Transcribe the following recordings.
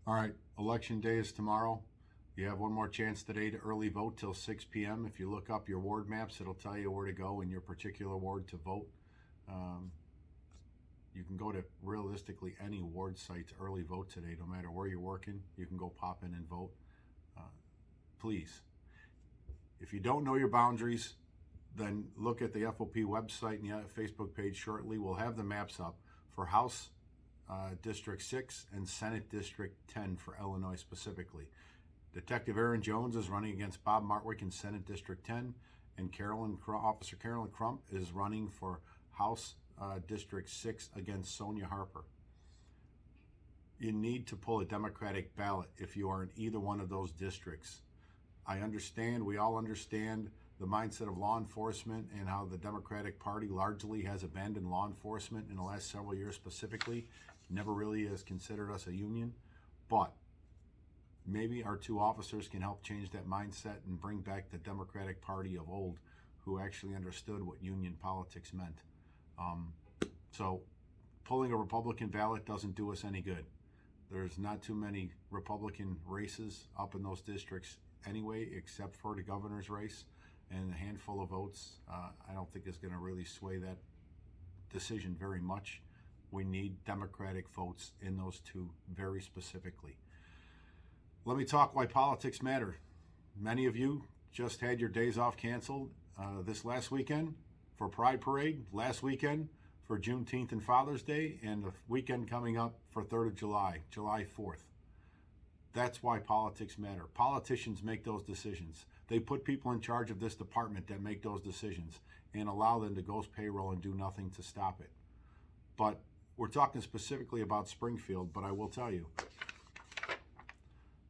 All right, election day is tomorrow. You have one more chance today to early vote till 6 p.m. If you look up your ward maps, it'll tell you where to go in your particular ward to vote. Um, you can go to realistically any ward site to early vote today, no matter where you're working. You can go pop in and vote. Please, if you don't know your boundaries, then look at the FOP website and the Facebook page shortly. We'll have the maps up for House District 6 and Senate District 10 for Illinois specifically. Detective Aaron Jones is running against Bob Martwick in Senate District 10, and Officer Carolyn Crump is running for House District 6 against Sonia Harper. You need to pull a Democratic ballot if you are in either one of those districts. I understand, we all understand the mindset of law enforcement and how the Democratic Party largely has abandoned law enforcement in the last several years specifically. Never really has considered us a union, but maybe our two officers can help change that mindset and bring back the Democratic Party of old, who actually understood what union politics meant. So pulling a Republican ballot doesn't do us any good. There's not too many Republican races up in those districts anyway, except for the governor's race, and a handful of votes I don't think is going to really sway that decision very much. We need Democratic votes in those two very specifically. Let me talk why politics matter. Many of you just had your days off canceled this last weekend for Pride Parade, last weekend for Juneteenth and Father's Day, and the weekend coming up for 3rd of July, July 4th. That's why politics matter. Politicians make those decisions. They put people in charge of this department that make those decisions and allow them to ghost payroll and do nothing to stop it. But we're talking specifically about Springfield, but I will tell you,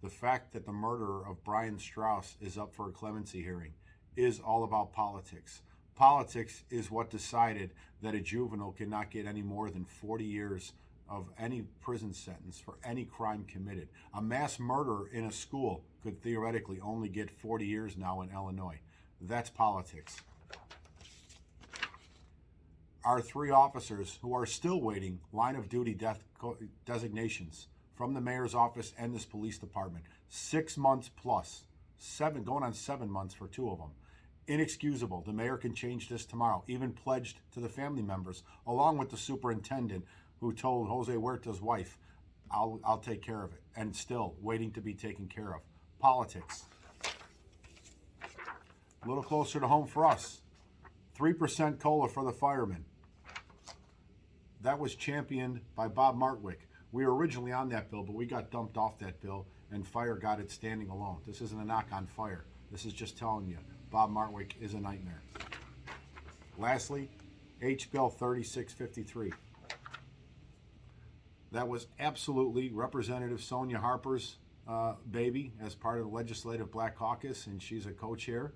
the fact that the murderer of Brian Strauss is up for a clemency hearing is all about politics. Politics is what decided that a juvenile cannot get any more than 40 years of any prison sentence for any crime committed. A mass murderer in a school could theoretically only get 40 years now in Illinois. That's politics. Our three officers who are still waiting line of duty death designations from the mayor's office and this police department, 6 months plus, going on 7 months for two of them. Inexcusable. The mayor can change this tomorrow, even pledged to the family members, along with the superintendent, who told Jose Huerta's wife, I'll take care of it, and still waiting to be taken care of. Politics. A little closer to home for us. 3% COLA for the firemen. That was championed by Bob Martwick. We were originally on that bill, but we got dumped off that bill, and fire got it standing alone. This isn't a knock on fire. This is just telling you, Bob Martwick is a nightmare. Lastly, H-Bill 3653. That was absolutely Representative Sonia Harper's baby as part of the Legislative Black Caucus, and she's a co-chair,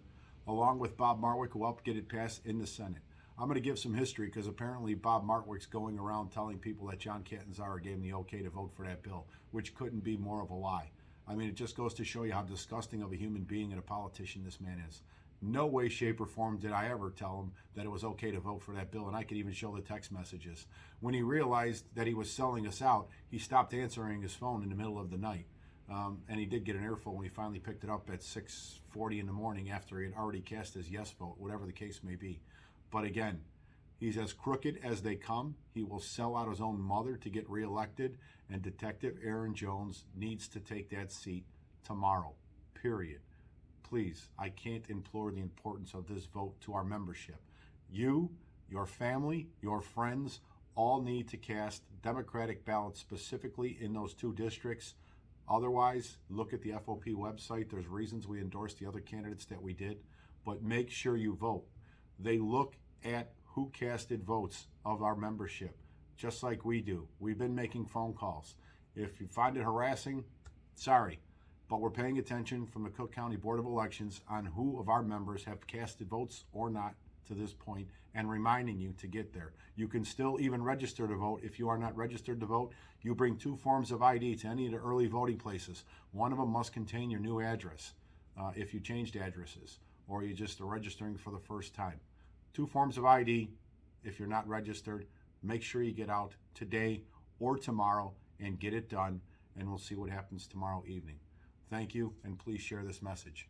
along with Bob Martwick, who helped get it passed in the Senate. I'm going to give some history because apparently Bob Martwick's going around telling people that John Catanzara gave him the okay to vote for that bill, which couldn't be more of a lie. I mean, it just goes to show you how disgusting of a human being and a politician this man is. No way, shape, or form did I ever tell him that it was okay to vote for that bill, and I could even show the text messages. When he realized that he was selling us out, he stopped answering his phone in the middle of the night. And he did get an earful when he finally picked it up at 6:40 in the morning after he had already cast his yes vote, whatever the case may be. But again, he's as crooked as they come. He will sell out his own mother to get reelected, and Detective Aaron Jones needs to take that seat tomorrow, period. Please, I can't implore the importance of this vote to our membership. You, your family, your friends, all need to cast Democratic ballots specifically in those two districts. Otherwise, look at the FOP website. There's reasons we endorsed the other candidates that we did, but make sure you vote. They look at who casted votes of our membership, just like we do. We've been making phone calls. If you find it harassing, sorry, but we're paying attention from the Cook County Board of Elections on who of our members have casted votes or not to this point, and reminding you to get there. You can still even register to vote. If you are not registered to vote, you bring 2 forms of ID to any of the early voting places. One of them must contain your new address if you changed addresses or you just are registering for the first time. 2 forms of ID if you're not registered. Make sure you get out today or tomorrow and get it done. and we'll see what happens tomorrow evening. Thank you, and please share this message.